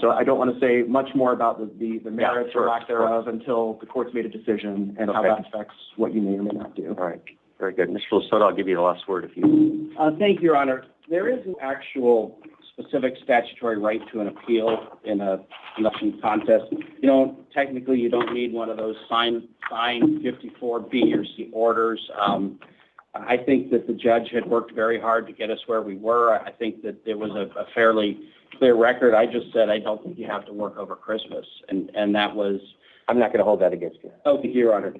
So I don't want to say much more about the merits or lack thereof until the court's made a decision and how that affects what you may or may not do. All right. Very good. Mr. Lasota, I'll give you the last word if you... Thank you, Your Honor. There is an actual specific statutory right to an appeal in a election contest. Technically you don't need one of those signed 54B or C orders. I think that the judge had worked very hard to get us where we were. I think that there was a fairly clear record. I just said I don't think you have to work over Christmas, and that was... I'm not going to hold that against you. Oh, thank you, Your Honor.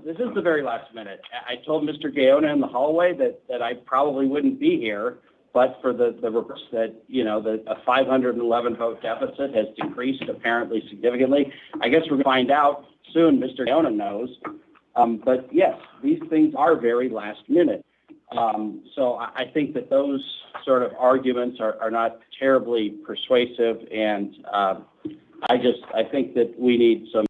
This is the very last minute. I told Mr. Gaona in the hallway that I probably wouldn't be here, but for the reverse that, a 511 vote deficit has decreased apparently significantly. I guess we're going to find out soon. Mr. Gaona knows. But yes, these things are very last minute. So I think that those sort of arguments are not terribly persuasive, and I think that we need some.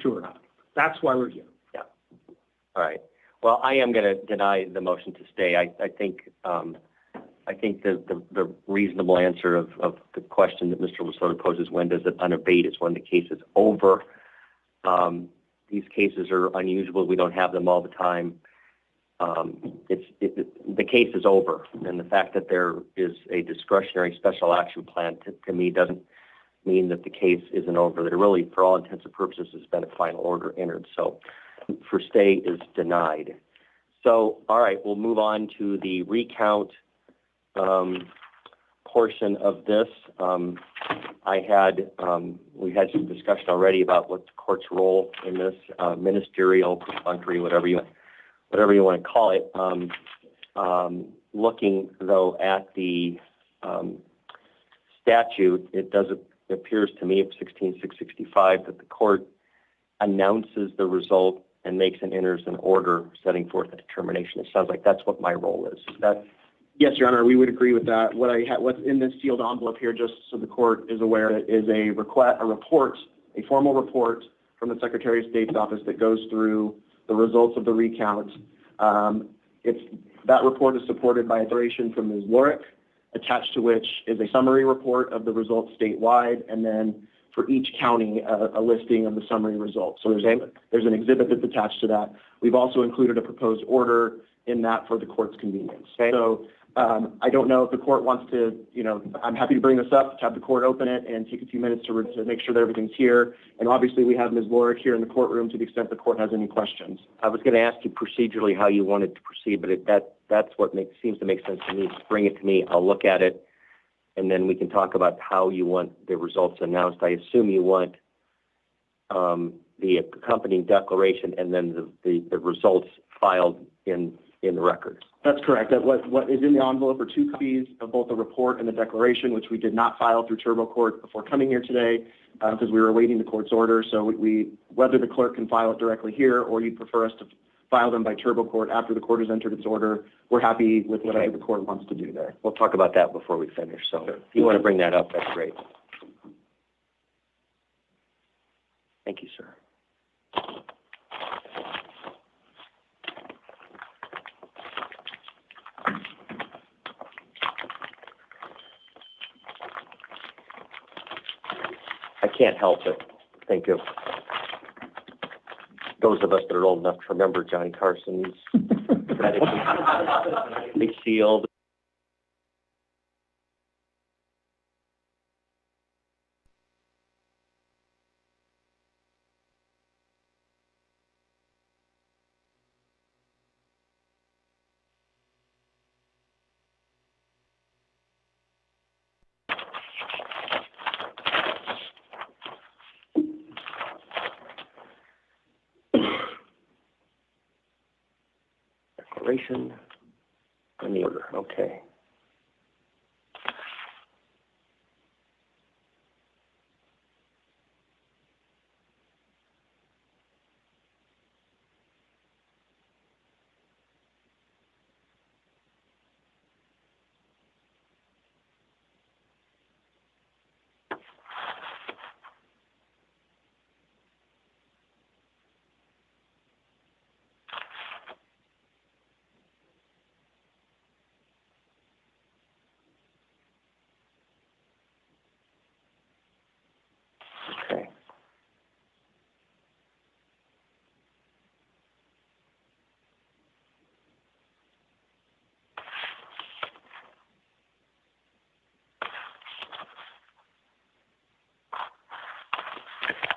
True or not. That's why we're here. Yeah. All right. Well, I am going to deny the motion to stay. I think the reasonable answer of the question that Mr. Lasota poses, when does it unabate, is when the case is over. These cases are unusual. We don't have them all the time. The case is over, and the fact that there is a discretionary special action plan to me doesn't mean that the case isn't over. That really, for all intents and purposes, has been a final order entered. So for stay is denied. So, all right, we'll move on to the recount portion of this. We had some discussion already about what the court's role in this, ministerial, perfunctory, whatever you want to call it. Looking, though, at the statute, it appears to me of 16665 that the court announces the result and makes and enters an order setting forth a determination. It sounds like that's what my role is. Is that? Yes, Your Honor, we would agree with that. What's in this sealed envelope here, just so the court is aware, is a formal report from the Secretary of State's office that goes through the results of the recount. That report is supported by a declaration from Ms. Lorick, attached to which is a summary report of the results statewide, and then for each county, a listing of the summary results. So there's an exhibit that's attached to that. We've also included a proposed order in that for the court's convenience. Okay. So I don't know if the court wants to, I'm happy to bring this up, to have the court open it and take a few minutes to make sure that everything's here. And obviously we have Ms. Lorick here in the courtroom to the extent the court has any questions. I was going to ask you procedurally how you wanted to proceed, but that's what seems to make sense to me. Just bring it to me. I'll look at it, and then we can talk about how you want the results announced. I assume you want the accompanying declaration and then the results filed in the record. That's correct. What is in the envelope are 2 copies of both the report and the declaration, which we did not file through Turbo Court before coming here today because we were awaiting the court's order. So whether the clerk can file it directly here or you'd prefer us to file them by Turbo Court after the court has entered its order, we're happy with whatever the court wants to do there. We'll talk about that before we finish. So if you want to bring that up, that's great. Thank you, sir. I can't help it. Think of those of us that are old enough to remember Johnny Carson's they sealed. Declaration and the order. Okay. Okay.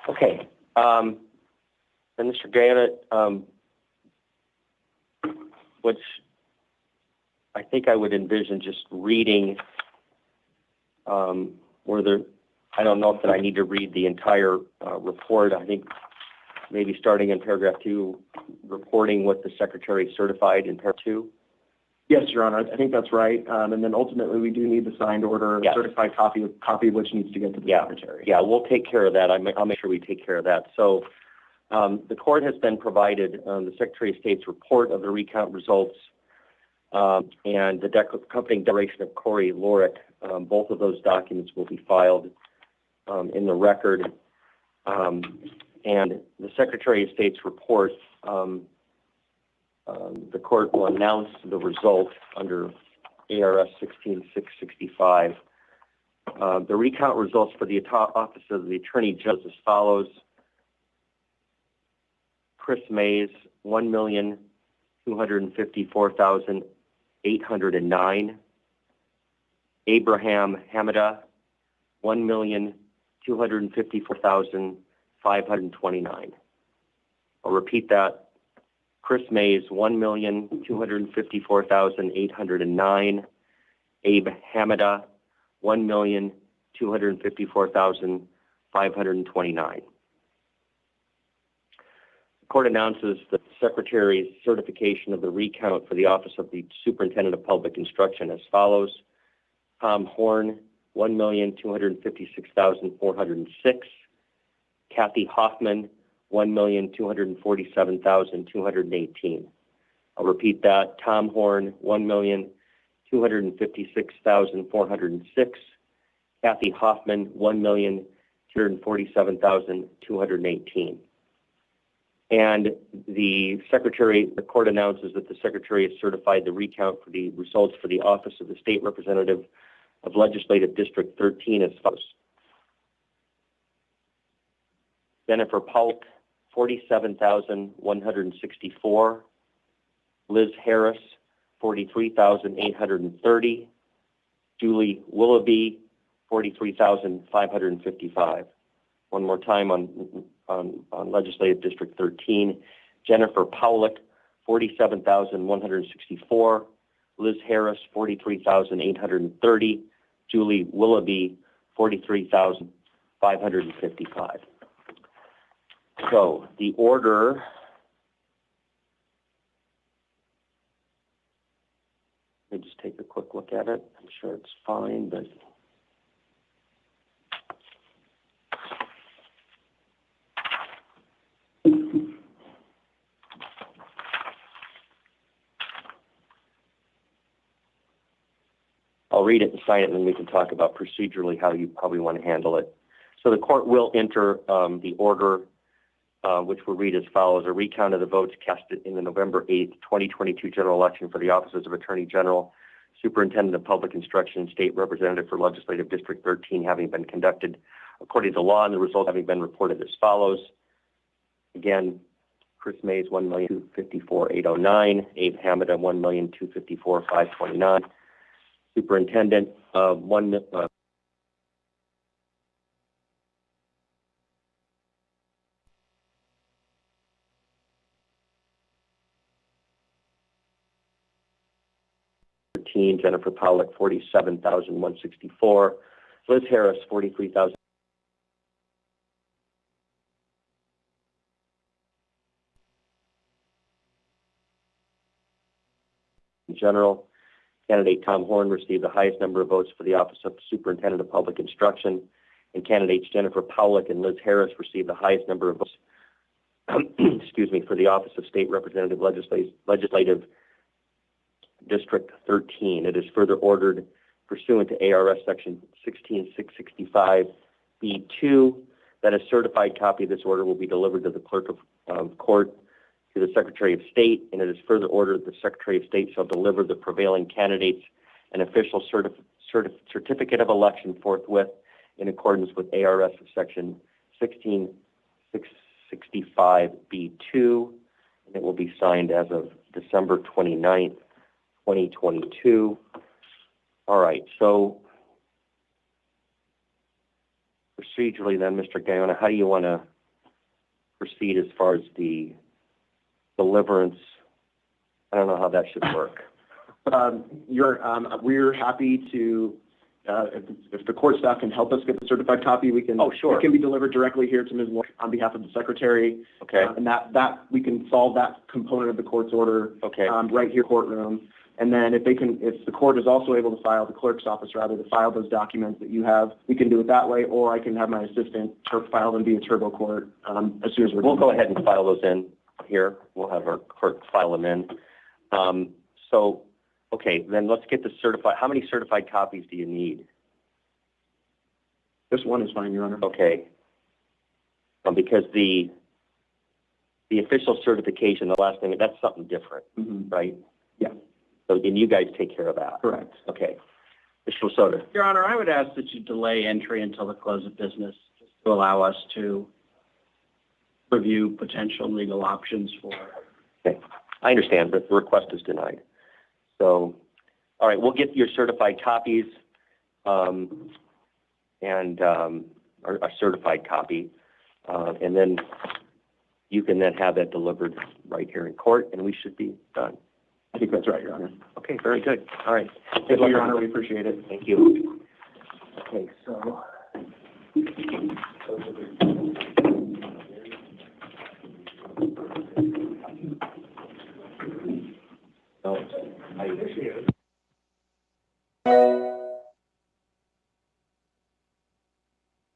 Okay. And Mr. Gaeta, which I think I would envision just reading, where there, I don't know if that I need to read the entire report. I think maybe starting in paragraph 2, reporting what the Secretary certified in paragraph 2. Yes, Your Honor, I think that's right. And then ultimately, we do need the signed order, Yes. certified copy of which needs to get to the Secretary. Yeah, we'll take care of that. I'll make sure we take care of that. So the court has been provided the Secretary of State's report of the recount results and the accompanying declaration of Corey Lorick. Both of those documents will be filed in the record. And the Secretary of State's report, the court will announce the result under ARS 16665. The recount results for the Office of the Attorney General as follows. Chris Mays, 1,254,809. Abraham Hamida, 1,254,529. I'll repeat that. Chris Mays, 1,254,809. Abe Hamida, 1,254,529. The court announces the Secretary's certification of the recount for the Office of the Superintendent of Public Instruction as follows. Tom Horn, 1,256,406. Kathy Hoffman, 1,247,218. I'll repeat that. Tom Horn, 1,256,406. Kathy Hoffman, 1,247,218. And the court announces that the Secretary has certified the recount for the results for the Office of the State Representative of Legislative District 13 as follows. Jennifer Polk, 47,164. Liz Harris, 43,830. Julie Willoughby, 43,555. One more time on Legislative District 13. Jennifer Powlick, 47,164. Liz Harris, 43,830. Julie Willoughby, 43,555. So the order let me just take a quick look at it. I'm sure it's fine, but I'll read it and sign it, and then we can talk about procedurally how you probably want to handle it. So the court will enter the order, which will read as follows. A recount of the votes cast in the November 8th, 2022 general election for the offices of Attorney General, Superintendent of Public Instruction, and State Representative for Legislative District 13 having been conducted according to law, and the results having been reported as follows. Again, Chris Mays, 1,254,809. Abe Hamida, 1,254,529. Superintendent, Jennifer Pollock, 47,164. Liz Harris, 43,000. in general. Candidate Tom Horn received the highest number of votes for the office of Superintendent of Public Instruction, and candidates Jennifer Powlick and Liz Harris received the highest number of votes for the office of State Representative Legislative District 13. It is further ordered pursuant to ARS Section 16665B2 that a certified copy of this order will be delivered to the Clerk of Court to the Secretary of State, and it is further ordered that the Secretary of State shall deliver the prevailing candidates an official certificate of election forthwith in accordance with ARS Section 16665B2, and it will be signed as of December 29th, 2022. All right, so procedurally then, Mr. Guyona, how do you want to proceed as far as the deliverance? I don't know how that should work. We're happy to, if the court staff can help us get the certified copy, we can. Oh, sure. It can be delivered directly here to Ms. Warren on behalf of the secretary. Okay. And that we can solve that component of the court's order. Okay. Right here, courtroom. And then if the court is also able to file, the clerk's office rather, to file those documents that you have, we can do it that way, or I can have my assistant file them via turbo court as soon as we're done. We'll go ahead and file those in here. We'll have our clerk file them in. Okay, then let's get the certified. How many certified copies do you need? Just one is fine, Your Honor. Okay. Because the official certification, the last thing, that's something different, right? Yeah. So then you guys take care of that. Correct. Okay. Mr. Lasota. Your Honor, I would ask that you delay entry until the close of business just to allow us to review potential legal options for. Okay. I understand, but the request is denied. So, all right, we'll get your certified copies and a certified copy, and then you can then have that delivered right here in court, and we should be done. I think that's right, Your Honor. Okay, very good. All right. Thank you, Your Honor. We appreciate it. Thank you. Okay, so.